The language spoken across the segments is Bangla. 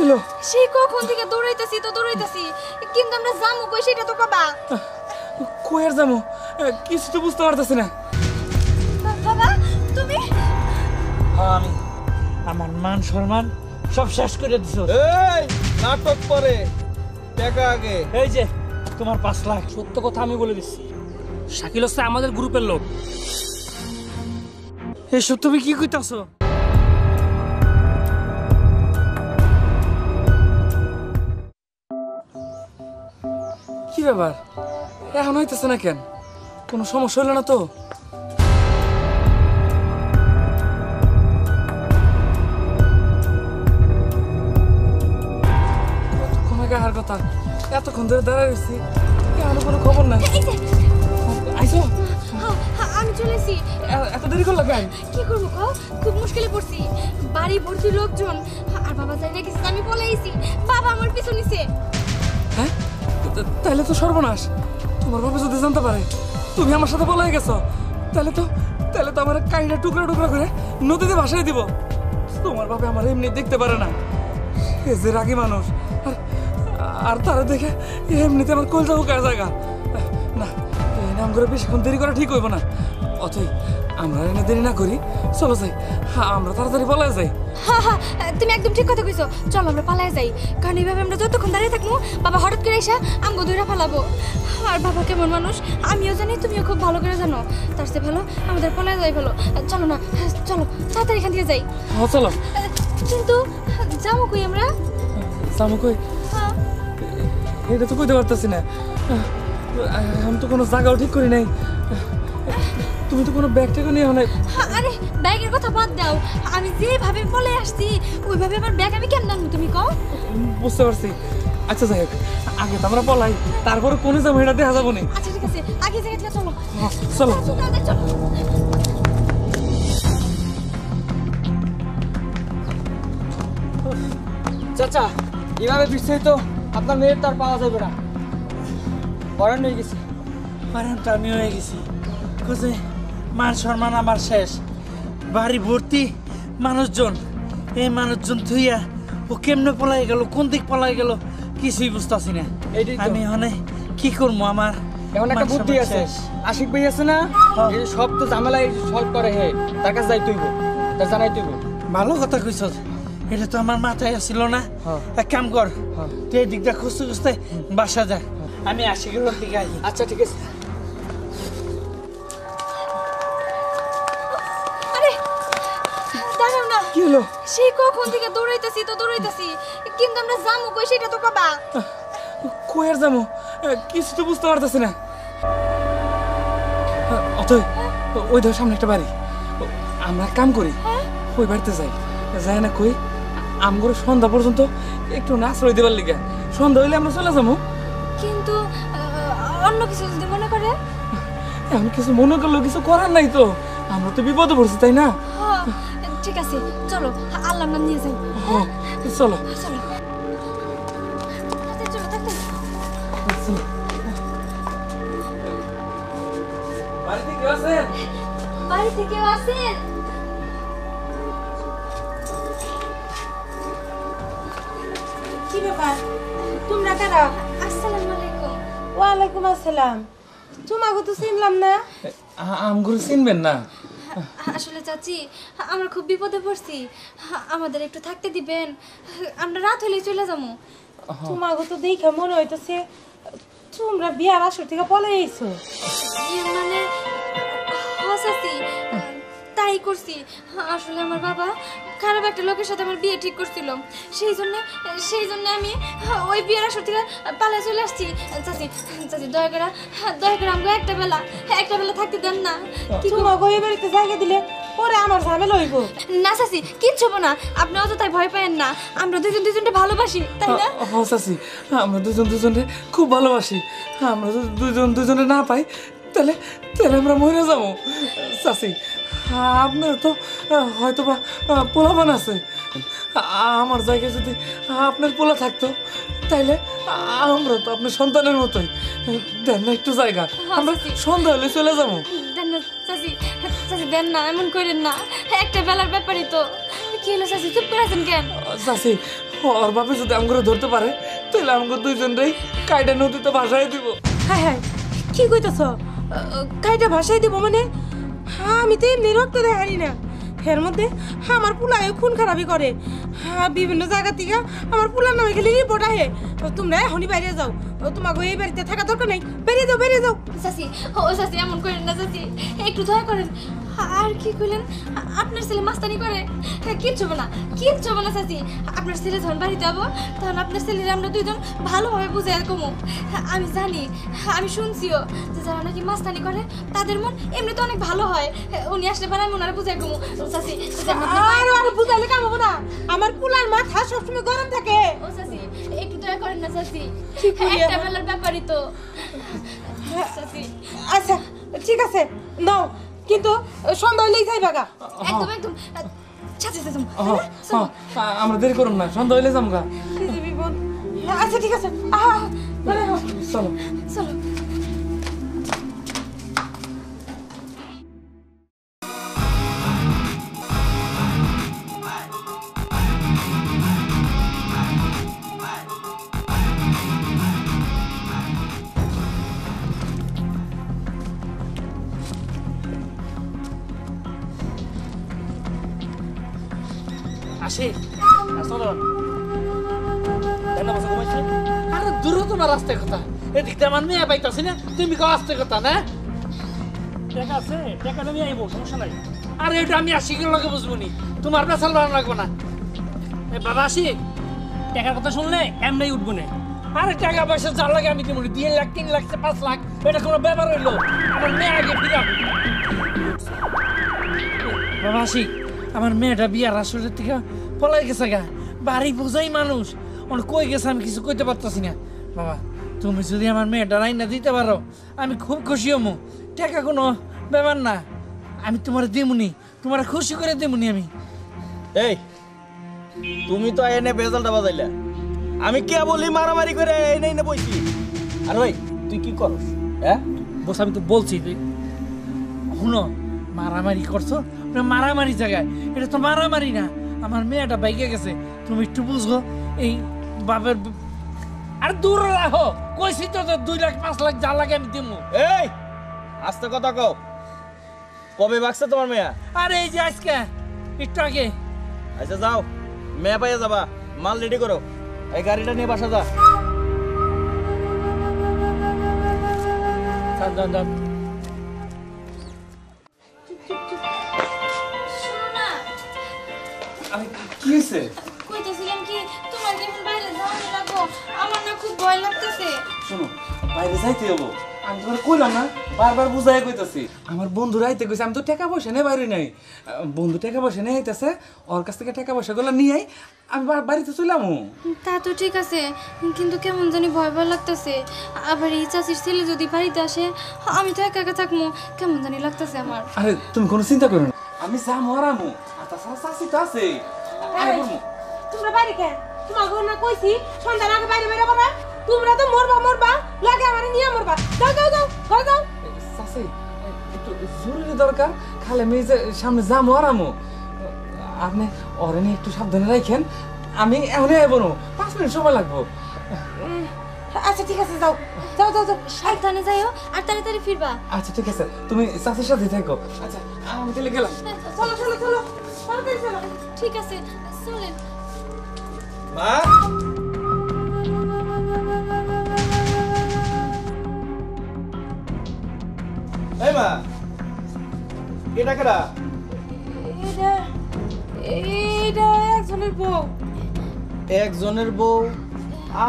হলো? সেই কখন থেকে দৌড়াইতাছি কিন্তু আমরা যামু কই সেটা তো কবা। কই আর যামু কিছু তো বুঝতে পারতেছি না। বাবা তুমি? হ্যাঁ আমি। আমার মান সম্মান সব শেষ করে দিছো। এই নাটক করে টাকা আগে। এই যে তোমার 5 লাখ। সত্য কথা আমি বলে দিচ্ছি, শাকিল হচ্ছে আমাদের গ্রুপের লোক। এসব তুমি কি কইতাছো? কি ব্যাপার এখন হইতেছে না কেন? কোনো সমস্যা হইল না তো? কতক্ষণ আগে আর কথা, এতক্ষণ ধরে দাঁড়ায় রয়েছি, এখন কোনো খবর নাই। আইসো? আমি চলেছি। এত দেরি করলো কেন? কি করবো কও, খুব মুশকিলে পড়ছি। বাড়ি ভর্তি লোকজন আর বাবা যাই না কিছু, আমি বলে আইছি। বাবা আমার পিছু নিছে। হ্যাঁ তাহলে তো সর্বনাশ। তোমার বাবা যদি জানতে পারে তুমি আমার সাথে পলাই গেছো, তাহলে তো আমার কাইটা টুকরা টুকরা করে নদীতে ভাসাই দিব। তোমার বাবা আমার এমনি দেখতে পারে না, এ যে রাগী মানুষ। আর তারা দেখে এমনিতে আমার কলজা হুকায় জায়গা না। এই নাম করে বেশিক্ষণ দেরি করা ঠিক হইব না। অতএব আমরা এনে দেরি না করি, চলো যাই। আমরা তাড়াতাড়ি পলায় যাই। তুমি একদম ঠিক কথা কইছো, চলো আমরা পালায় যাই। কারণ এইভাবে আমরা যতক্ষণ দাঁড়িয়ে থাকবো বাবা হঠাৎ করে এসে আমগো দূরে ফালাবো। আর বাবা কেমন মানুষ আমিও জানি, তুমিও খুব ভালো করে জানো। তার চেয়ে ভালো আমাদের পলায় যাই ভালো। চলো না, চলো তাড়াতাড়ি এখান থেকে যাই। হ্যাঁ চলো। কিন্তু যাবো কই আমরা? যাবো কই এটা তো কইতে পারতেছি না। আমি তো কোনো জায়গাও ঠিক করি নাই। তুমি তো কোনো ব্যাগ ট্যাগও নিয়ে নাই। আরে ব্যাগের কথা বাদ দাও, আমি যেভাবে বলে আসছি ওইভাবে আমার ব্যাগ আমি কেমন আনবো তুমি কও? বুঝতে পারছি। আচ্ছা যাই হোক, আগে তো আমরা পলাই, তারপরে কোনে যাবো এটা দেখা যাবো না। আচ্ছা ঠিক আছে, আগে জায়গা থেকে চলো। চলো চলো। চাচা এভাবে বিস্তারিত আপনার মেয়ের তার পাওয়া যাবে না, পরান হয়ে গেছে। তো আমি হয়ে গেছি খুঁজে। মান সম্মান আমার শেষ। বাড়ি ভর্তি মানুষজন, এই মানুষজন থুইয়া ও কেমনে পলাই গেল, কোন দিক পলাই গেল কিছুই বুঝতেছি না। আমি এখানে কি করবো? আমার এমন একটা বুদ্ধি আছে, আশিক ভাই আছে না, এই সব তো ঝামেলা সলভ করে। হে তার কাছে যাই তুইব, তার জানাই তুইব। ভালো কথা কইছ, এটা তো আমার মাথায় আসছিল না। এক কাম কর, তুই এই দিকটা খুঁজতে খুঁজতে বাসা যা, আমি আশিকের দিকে আসি। আচ্ছা ঠিক আছে। দাঁড়াও না। কি হলো? সেই কখন থেকে দৌড়াইতাছি কিন্তু আমরা যামু কই সেটা তো কবা। কই আর যাবো কিছু তো বুঝতে পারতেছি না। অতএব ওই ধর সামনে একটা বাড়ি, আমরা কাম করি ওই বাড়িতে যাই। যাই না কই আমগুলো সন্ধ্যা পর্যন্ত একটু আশ্রয় দেবার লিগা, সন্ধ্যা হইলে আমরা চলে যাবো। কিন্তু অন্য কিছু যদি মনে করে? এমন কিছু মনে করলো, কিছু করার নাই তো, আমরা তো বিপদে পড়ছি তাই না? ঠিক আছে চলো, আল্লাহর নাম নিয়ে যাই। চলো চলো চলো তাড়াতাড়ি। বাড়িতে কেউ আছেন? বাড়িতে কেউ আছেন? কি ব্যাপার, তোমরা কারা? আসসালামু আলাইকুম। ওয়ালাইকুম আসসালাম। তোমাকে তো চিনলাম না। আমগুলো চিনবেন না? আসলে চাচি আমরা খুব বিপদে পড়ছি, আমাদের একটু থাকতে দিবেন, আমরা রাত হলে চলে যাবো। তোমাকে তো দেখে মনে হইতেছে তোমরা বিয়ার আসর থেকে পলাই আইছো। মানে চাচি তাই করছি। আসলে আমার বাবা খারাপ একটা লোকের সাথে আমার বিয়ে ঠিক করছিল, সেই জন্য আমি ওই বিয়ের আসর থেকে পালায় চলে আসছি। চাচি দয়া করে আমাকে একটা বেলা থাকতে দেন না। তোমাকে ওই বাড়িতে জায়গা দিলে পরে আমার ঝামেলা হইব। না চাচি কিচ্ছু হবো না, আপনি অযথায় ভয় পায়েন না, আমরা দুজনকে ভালোবাসি তাই না? চাচি আমরা দুজনকে খুব ভালোবাসি। আমরা যদি দুজনে না পাই তাহলে আমরা মরে যাবো। চাচি আপনার তো হয়তো বা পোলাপান আছে, আমার জায়গায় যদি আপনার পোলা থাকতো তাইলে আমরা তো আপনার সন্তানের মতোই। দেন না একটু জায়গা, আমরা সন্ধ্যা হলে চলে যাবো। দেন না চাচি, দেন না, এমন করেন না, একটা বেলার ব্যাপারই তো। কি হলো চাচি, চুপ করে আছেন কেন? চাচি ওর বাপে যদি আমগুলো ধরতে পারে তাহলে আমগো দুইজনরেই কাইটা নদীতে ভাসায় দিব। হ্যাঁ হ্যাঁ কি কইতাছ? কাইটা ভাসাই দিব মানে? আমি তো এমনি রক্ত দেখানি না, এর মধ্যে আমার পুলায় খুন খারাপি করে। বিভিন্ন জায়গা থেকে আমার পুলার নামে খালি রিপোর্ট আহে। তোমরা এখনই বাইরে যাও, তোমাকে এই বাড়িতে থাকা দরকার নেই, বেরিয়ে যাও বেরিয়ে যাও। চাচি, ও চাচি এমন করেন না চাচি, একটু দয়া করেন। আর কি কইলেন? আপনার ছেলে মাস্তানি করে? কিচ্ছু হবে না, কিচ্ছু হবে না চাচি। আপনার ছেলে যখন বাড়িতে যাবো তখন আপনার ছেলের আমরা দুইজন ভালোভাবে বুঝে কমু। আমি জানি, আমি শুনছিও যে যারা নাকি মাস্তানি করে তাদের মন এমনি তো অনেক ভালো হয়। উনি আসলে পারে আমি ওনারা বুঝে কমু। চাচি আর বুঝাইলে কাম হবো না, আমার পুলার মাথা সবসময় গরম থাকে। ও চাচি একটু দয়া করেন না চাচি, কি করি একটা এখন? বেলার ব্যাপারই তো চাচি। আচ্ছা ঠিক আছে নাও, কিন্তু সন্ধ্যা হইলেই যাই বাগা। একদম একদম চাচি চাচি আমরা দেরি করুন না, সন্ধ্যা হইলে যামগা। আচ্ছা ঠিক আছে, আহা মানে চলো। চলো। আসে চলো। আরে দূর তোমার রাস্তায় কথা, এদিক দিয়ে আমার মেয়ে পাইতাছি না, তুমি কো রাস্তায় কথা না? টাকা আছে, টাকা আমি আইবো, সমস্যা নাই। আরে এটা আমি আসি করে লগে বুঝবো নি, তোমার বেসাল বানানো লাগবো না। বাবা আসি, টাকার কথা শুনলে এমনি উঠবো না। আরে টাকা পয়সা যার লাগে আমি দিব 2 লাখ 3 লাখ 5 লাখ, এটা কোনো ব্যাপার হইলো? আমার মেয়ে আগে ফিরাম। বাবা আসি, আমার মেয়েটা বিয়ার আসরের থেকে পলাই গেছে গা, বাড়ি বোঝাই মানুষ, ওর কই গেছে আমি কিছু কইতে পারতাছি না। বাবা তুমি যদি আমার মেয়েটা রাইনা দিতে পারো আমি খুব খুশি হমু। টাকা কোনো ব্যাপার না, আমি তোমার দিমুনি, তোমার খুশি করে দিমুনি আমি। এই তুমি তো এনে বেজালটা বাজাইলা, আমি কে বলি মারামারি করে এনে এনে বইছি। আর ভাই তুই কি করস? হ্যাঁ বস আমি তো বলছি শুনো, মারামারি করছো, ওটা মারামারি জায়গায়, এটা তো মারামারি না। আমার মেয়েটা বাইকে গেছে, তুমি একটু বুঝো। এই বাপের আর দূর রাখো, কইছি তো 2 লাখ 5 লাখ যা লাগে আমি দিমু। এই আস্তে কথা কও, কবে বাকছে তোমার মেয়া? আরে এই যে আজকে একটু আগে। আচ্ছা যাও, মেয়া পাইয়া যাবা, মাল রেডি করো, এই গাড়িটা নিয়ে বাসা যা। যান। শোনো না, কি হয়েছে? কইতেছিলাম কি তোমার কি এখন বাইরে যাওয়া লাগবো? আমার না খুব ভয় লাগতেছে। শোনো, বাইরে যাইতে হবো, আমি তোমার কইলাম না, বারবার বুঝাই কইতাছি। আমার বন্ধু রাইতে কইছে আমি তো টাকা পয়সা নেই বাইরে নাই, বন্ধু টাকা পয়সা নেই আইতাছে, ওর কাছ থেকে টাকা পয়সা গুলো নিয়ে আমি বাড়িতে চলাম। তা তো ঠিক আছে, কিন্তু কেমন জানি ভয় ভয় লাগতেছে। আবার এই চাচির ছেলে যদি বাড়িতে আসে, আমি তো একা একা থাকবো, কেমন জানি লাগতেছে আমার। আরে তুমি কোনো চিন্তা করো না, আমি যাম হারামু, আর তাছাড়া চাচি তো আছে। তোমরা বাইরে কেন? তোমার ঘর না কইছি সন্ধ্যার আগে বাইরে বেরোবো না? তোমরা তো মরবা লাগে আমার নিয়ে মরবা। যাও যাও যাও ঘরে যাও। চাচি একটু জরুরি দরকার, খালে আমি যে সামনে যাম হারামু, আপনি ওরে নিয়ে একটু সাবধানে রাখেন, আমি এমনি আইব না, 5 মিনিট সময় লাগবো। আচ্ছা ঠিক আছে, যাও যাও যাও যাও। সাবধানে যাইও আর তাড়াতাড়ি ফিরবা। আচ্ছা ঠিক আছে, তুমি চাচির সাথে থাকো। আচ্ছা আমি তাহলে গেলাম। চলো চলো চলো তাড়াতাড়ি চলো। ঠিক আছে চলেন। মা এই মা, এটা কেডা? এটা একজনের বউ। একজনের বউ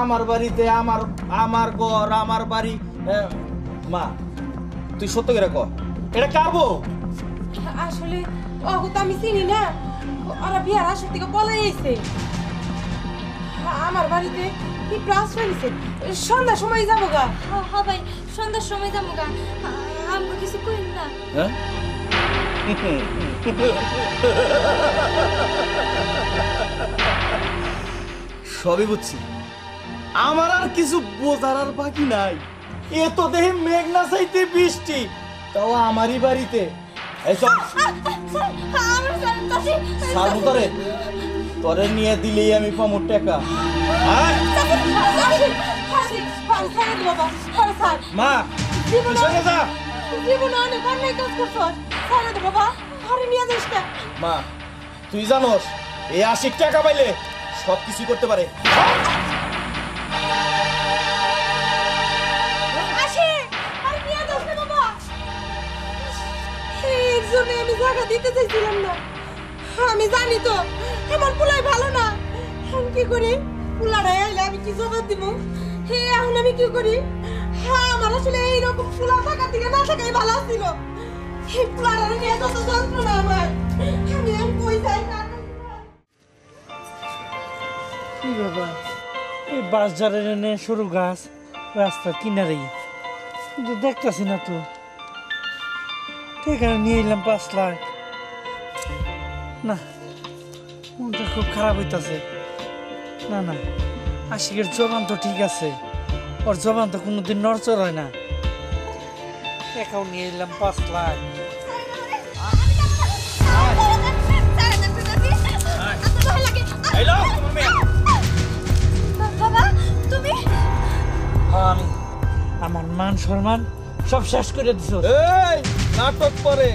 আমার বাড়িতে, আমার ঘর আমার বাড়ি। মা তুই সত্য করে ক, এটা কার বউ? আসলে ওগো তো আমি চিনি না, ওরা বিয়ার আসর থেকে পলাই আইছে আমার বাড়িতে। কি প্লাস হয়েছে, সন্ধ্যার সময় যাবো গা। হ্যাঁ ভাই, সন্ধ্যার সময় যাবো গা, আমাকে কিছু কইন না। হ্যাঁ সবই বুঝছি, আমার আর কিছু বোঝার আর বাকি নাই। এ তো দেহে মেঘ না চাইতে বৃষ্টি, তাও আমারই বাড়িতে। এই চল আমার চাচি সার মুতারে তোরে নিয়ে দিলেই আমি পামো টাকা। আয় বাবা স্যার মা, তুই চলে যা। জীবনে অনেক অন্যায় কাজ করছো ছাড়ে দে বাবা ঘরে নিয়ে যাস না মা, তুই জানোস এই 80 টাকা পাইলে সব কিছু করতে পারে। আসে আর নিয়ে যাস না বাবা এর জন্য আমি জায়গা দিতে চাইছিলাম না। আমি জানি তো আমার পুলাই ভালো না। এখন কি করি? পুলারাই আইলে আমি কি জবাব দিব? এখন আমি কি করি? আমার আসলে এইরকম পুলা থাকা থেকে না থাকাই ভালো ছিল। এই পুলারা নিয়ে যত যন্ত্রণা আমার, আমি এখন কই যাই না। কি বাবা, এই বাসঝাড়ের এনে সরু গাছ রাস্তার কিনারেই, কিন্তু দেখতেছি না তো। টাকা নিয়ে এলাম 5 লাখ। না, মনটা খুব খারাপ হইতাছে। না না, আশিকের জবান তো ঠিক আছে, ওর জবান তো কোনোদিন নড়চড় হয় না। টাকাও নিয়ে এলাম 5 লাখ। বাবা তুমি হ্যাঁ, আমি আমার মান সম্মান সব শেষ করে দিছ। এই নাটক করে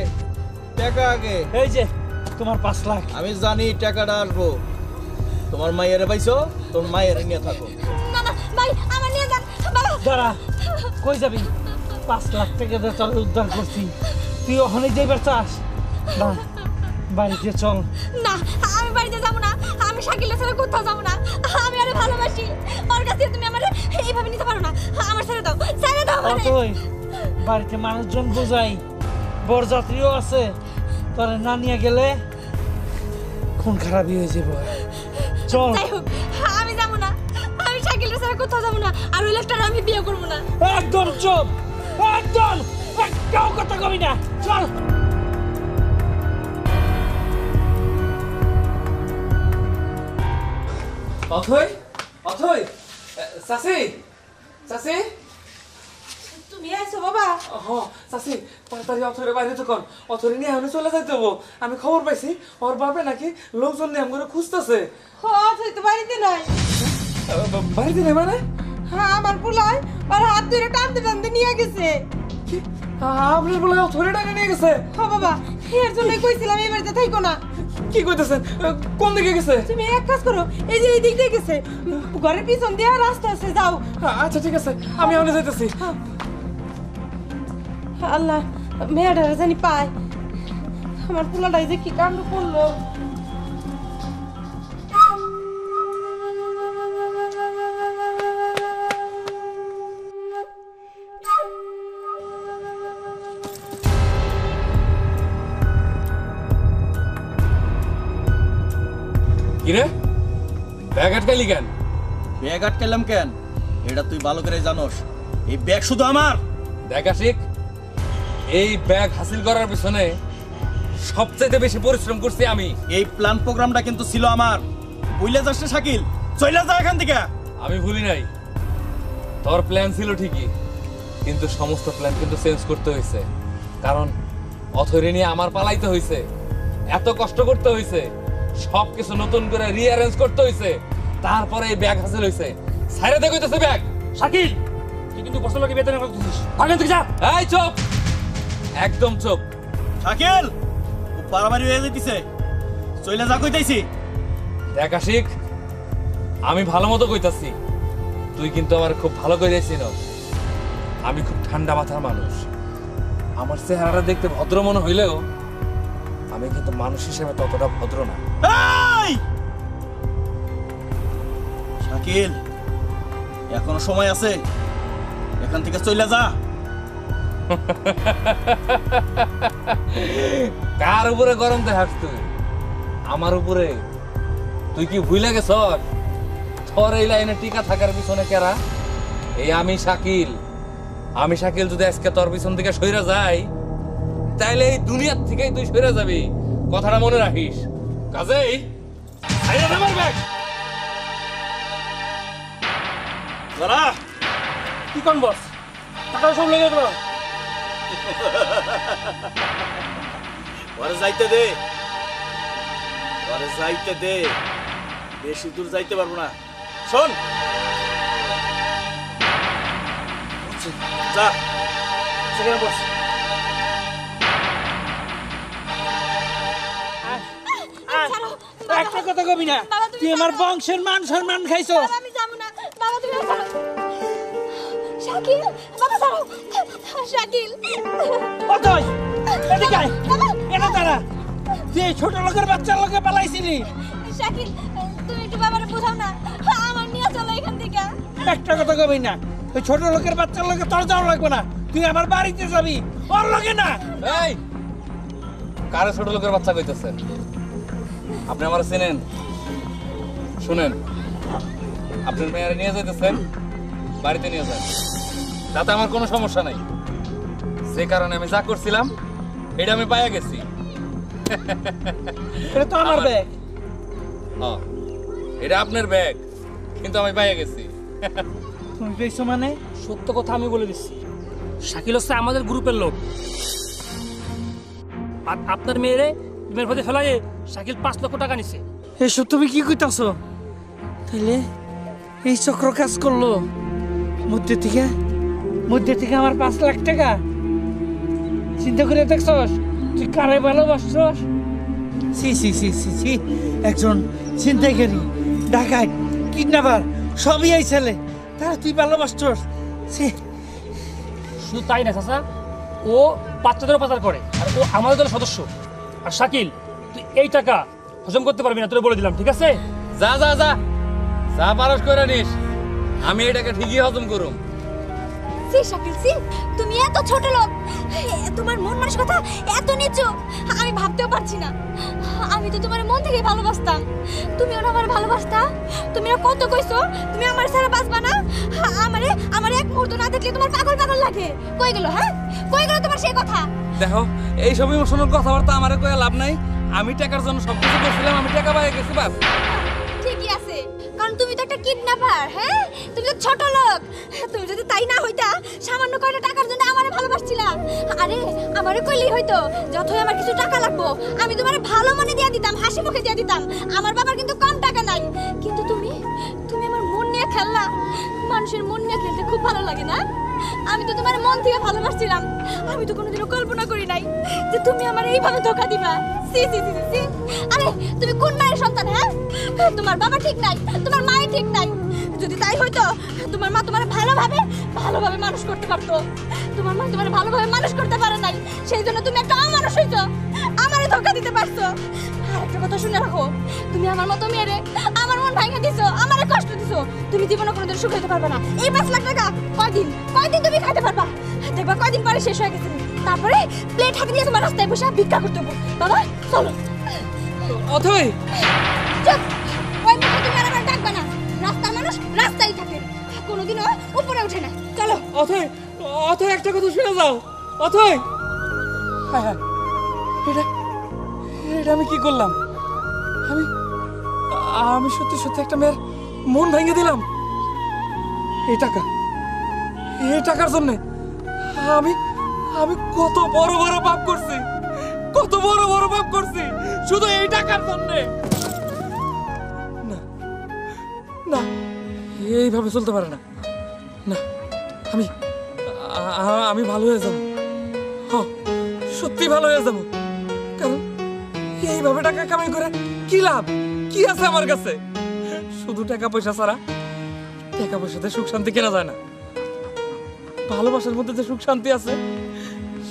টাকা আগে। এই যে তোমার 5 লাখ। আমি জানি টাকাটা আসবো। তোমার মায়ের পাইছো, তোমার মায়ের নিয়ে থাকো। না না ভাই আমার নিয়ে যান বাবা। দাঁড়া, কই যাবি? 5 লাখ টাকা দিয়ে তোর উদ্ধার করছি, তুই ওখানে যাইবার চাস না? বাড়িতে চল। না আমি বাড়িতে যাবো না, আমি শাকিলের ছাড়া কোথাও যাবো না। আমি আরে ভালোবাসি, ওর কাছে তুমি আমার এইভাবে নিতে পারো না। আমার ছেড়ে দাও, ছেড়ে দাও আমারে। অতই বাড়িতে মানুষজন বোঝাই, বরযাত্রীও আছে, তোরে না নিয়ে গেলে খুন খারাপই হয়ে যাবো। চল। যাই হোক আমি যাবো না, আমি শাকিলের ছাড়া কোথাও যাবো না। আর ওই লোকটার আমি বিয়ে করবো না। একদম চুপ, একদম একটাও কথা কবি না। চল। অথই, অথই, চাচি, চাচি, তুমি আইছো বাবা? হ চাচি, তাড়াতাড়ি অথরে বাইরে তো কর। অথরে নিয়ে আমি চলে যাইতে হবো। আমি খবর পাইছি ওর বাপে নাকি লোকজন নিয়ে আমাকে খুঁজতেছে। তুই তো বাড়িতে নাই। বাড়িতে নেই মানে? হ্যাঁ, আমার পুলাই আর হাত ধরে টানতে টানতে নিয়ে গেছে। কি? আপনার বলে অথরে টাকা নিয়ে গেছে? হ্যাঁ বাবা, এর জন্যই কইছিলাম এই বাড়িতে থাইকো না। কি কইতেছেন? কোন দিকে গেছে? তুমি এক কাজ করো, এই যে এই দিক দিয়ে গেছে, ঘরের পিছন দিয়ে রাস্তা আছে, যাও। আচ্ছা ঠিক আছে, আমি ওখানে যাইতেছি। আল্লাহ, মেয়েটারা জানি পায়। আমার পোলাটাই যে কি কাণ্ড করলো। কিরে ব্যাগ আটকাইলি কেন? ব্যাগ আটকাইলাম কেন এটা তুই ভালো করে জানোস। এই ব্যাগ শুধু আমার। দেখ আশিক, এই ব্যাগ হাসিল করার পিছনে সবচেয়ে বেশি পরিশ্রম করছি আমি। এই প্ল্যান প্রোগ্রামটা কিন্তু ছিল আমার। বুঝলে যাস না শাকিল, চলে যা এখান থেকে। আমি ভুলি নাই, তোর প্ল্যান ছিল ঠিকই, কিন্তু সমস্ত প্ল্যান কিন্তু চেঞ্জ করতে হয়েছে। কারণ অথরে নিয়ে আমার পালাইতে হয়েছে, এত কষ্ট করতে হয়েছে, সবকিছু নতুন করে রিঅ্যারেঞ্জ করতে হয়েছে, তারপরে এই ব্যাগ হাসিল হয়েছে। সাইরে দেখে হইতেছে ব্যাগ। শাকিল, তুই কিন্তু বছর লোকে বেতন করতেছিস। আগে তুই যা। এই চুপ, একদম চুপ। শাকিল, খুব বাড়াবাড়ি হয়ে যেতেছে, চলে যা কইতাইছি। দেখ আশিক, আমি ভালো মতো কইতাছি, তুই কিন্তু আমার খুব ভালো করে চিনস। আমি খুব ঠান্ডা মাথার মানুষ। আমার চেহারাটা দেখতে ভদ্র মনে হইলেও আমি কিন্তু মানুষ হিসেবে ততটা ভদ্র না। এই শাকিল, এখনো সময় আছে, এখান থেকে চলে যা। কার উপরে গরম দেখাস তুই? আমার উপরে? তুই কি ভুলে গেছ তোর এই লাইনে টিকা থাকার পিছনে কেরা? এই আমি শাকিল। আমি শাকিল যদি আজকে তোর পিছন থেকে সইরা যাই, তাইলে এই দুনিয়ার থেকেই তুই সইরা যাবি, কথাটা মনে রাখিস। কাজেই আইরা আমার ব্যাগ। দাঁড়া। কি কোন বস? টাকা সব লেগে গেল। ওরে যাইতে দে, ওরে যাইতে দে। বেশি দূর যাইতে পারবো না। শোন, যা সেখানে বস। একটা কথা কবি না, তুই আমার বংশের মান সম্মান খাইছো। আমি যাবো না বাবা, তুমি ছাড়ো। শাকিল, বাবা ছাড়ো। শাকিল, অতই এদিকে আয়, এটা তারা তুই এই ছোট লোকের বাচ্চার লোকে পালাইছিলি। শাকিল, তুমি একটু বাবারে বোঝাও না, আমার নিয়ে চলো এখান থেকে। একটা কথা কবি না, ওই ছোট লোকের বাচ্চার লোকে তোর যাওয়া লাগবে না, তুই আমার বাড়িতে যাবি, ওর লোকে না। এই কারে ছোট লোকের বাচ্চা কইতেছেন? আপনি আমার চেনেন? শুনেন, আপনার মেয়ের নিয়ে যাইতেছেন, বাড়িতে নিয়ে যান, তাতে আমার কোনো সমস্যা নাই। যে কারণে আমি যা করছিলাম এটা আমি পাইয়া গেছি। এটা তো আমার ব্যাগ। হ্যাঁ, এটা আপনার ব্যাগ, কিন্তু আমি পাইয়া গেছি। তুমি পেয়েছো মানে? সত্য কথা আমি বলে দিচ্ছি, শাকিল হচ্ছে আমাদের গ্রুপের লোক। আর আপনার মেয়েরে মেয়ের পথে ফেলাইয়ে শাকিল 5 লক্ষ টাকা নিছে। এসব তুমি কি কইতাছো? তাইলে এই চক্র কাজ করলো মধ্যে থেকে আমার 5 লাখ টাকা। চিন্তা করে দেখছস তুই কারে ভালোবাসছস? সি সি সি সি সি, একজন ছিনতাইকারী, ডাকাত, কিডন্যাপার সবই এই ছেলে, তারা তুই ভালোবাসছস? সি, শুধু তাই না চাচা, ও বাচ্চাদেরও পাচার করে, আর ও আমাদের দলের সদস্য। আর শাকিল, তুই এই টাকা হজম করতে পারবি না, তোরে বলে দিলাম, ঠিক আছে? যা যা যা যা পারস করে নিস, আমি এটাকে ঠিকই হজম করুম। সি শাকিল, সি, তুমি এত ছোট লোক, তোমার মন মানসিকতা এত নিচু, আমি ভাবতেও পারছি না। আমি তো তোমার মন থেকে ভালোবাসতাম, তুমিও না আমার ভালোবাসতা। তুমি কত কইছো তুমি আমার ছাড়া বাঁচবা না, আমারে এক মুহূর্ত না দেখলে তোমার পাগল পাগল লাগে। কই গেল, হ্যাঁ কই গেল তোমার সেই কথা? দেখো, এই সব ইমোশনাল কথাবার্তা আমারে কয়ে লাভ নাই। আমি টাকার জন্য সবকিছু করছিলাম, আমি টাকা পাইয়া গেছি, বাস। ঠিকই আছে, কারণ তুমি তো একটা কিডন্যাপার। হ্যাঁ, তুমি তো ছোট লোক। তুমি যদি তাই না হইতা, সামান্য কয়টা টাকার জন্য আমারে ভালোবাসছিলা। আরে আমারে কইলেই হইতো, যতই আমার কিছু টাকা লাগবো আমি তোমারে ভালো মনে দিয়ে দিতাম, হাসি মুখে দিয়ে দিতাম। আমার বাবার কিন্তু কম টাকা নাই, কিন্তু তুমি আমার মন নিয়ে খেললা। মানুষের মন নিয়ে খেলতে খুব ভালো লাগে না? আমি তো তোমার মন থেকে ভালোবাসছিলাম, আমি তো কোনোদিনও কল্পনা করি নাই যে তুমি আমার এইভাবে ধোঁকা দিবা। সি সি সি সি, আরে তুমি কোন মায়ের সন্তান? হ্যাঁ, তোমার বাবা ঠিক নাই, তোমার মায়ের ঠিক নাই। যদি তাই হইতো, তোমার মা তোমার ভালোভাবে মানুষ করতে পারতো। তোমার মা তোমার ভালোভাবে মানুষ করতে পারে নাই, সেই জন্য তুমি একটা অমানুষ হইছো, আমারে ধোঁকা দিতে পারছো। আর একটা কথা শুনে রাখো, তুমি আমার মতো মেয়েরে আমার মন ভাঙা দিছো, আমারে কষ্ট দিছো। তুমি জীবনে কোনোদিন সুখ হইতে পারবে না। এই 5 লাখ টাকা কয়দিন তুমি খাইতে পারবা? দেখবা কয়দিন পরে শেষ হয়ে গেছে, তারপরে প্লেট হাতে নিয়ে তোমার রাস্তায় বসে ভিক্ষা করতে হবে। বাবা চলো। অথই, চুপ, ওই মুখে তুমি আর আমার ডাকবা না। রাস্তার মানুষ রাস্তায় থাকে, কোনোদিনও উপরে ওঠে না। চলো। অথই একটা কথা শুনে যাও। অথই, হ্যাঁ হ্যাঁ, এটা আমি কি করলাম? আমি সত্যি একটা মেয়ের মন ভেঙে দিলাম। এই টাকার জন্য আমি কত বড় পাপ করছি, শুধু এই টাকার জন্য। না, এইভাবে চলতে পারে না। না, আমি ভালো হয়ে যাবো, সত্যি ভালো হয়ে যাবো। কারণ এইভাবে টাকা কামাই করে কি লাভ, কি আছে আমার কাছে? শুধু টাকা পয়সা ছাড়া, টাকা পয়সাতে সুখ শান্তি কেনা যায় না। ভালোবাসার মধ্যে যে সুখ শান্তি আছে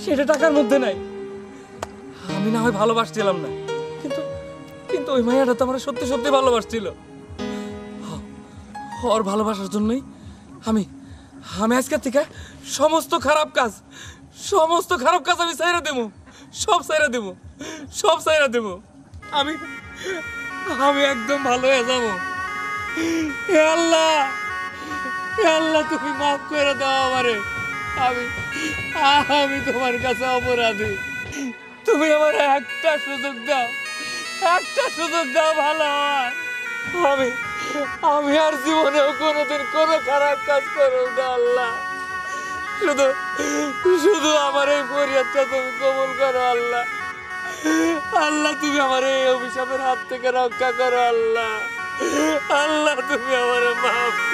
সেটা টাকার মধ্যে নাই। আমি না হয় ভালোবাসছিলাম না, কিন্তু ওই মাইয়াটা তো আমার সত্যি ভালোবাসছিল। ওর ভালোবাসার জন্যই আমি আজকের থেকে সমস্ত খারাপ কাজ আমি ছাইরা দেবো, সব ছাইরা দেবো। আমি একদম ভালো হয়ে যাবো। হে আল্লাহ, তুমি মাফ করে দাও আমারে। আমি তোমার কাছে অপরাধী। তুমি আমার একটা সুযোগ দাও ভালো হওয়ার। আমি আর জীবনেও কোনোদিন কোনো খারাপ কাজ করব না আল্লাহ। শুধু আমার এই ফরিয়াদটা তুমি কবুল করো আল্লাহ। তুমি আমার এই অভিশাপের হাত থেকে রক্ষা করো আল্লাহ। আল্লাহ তুমি আমারে মাফ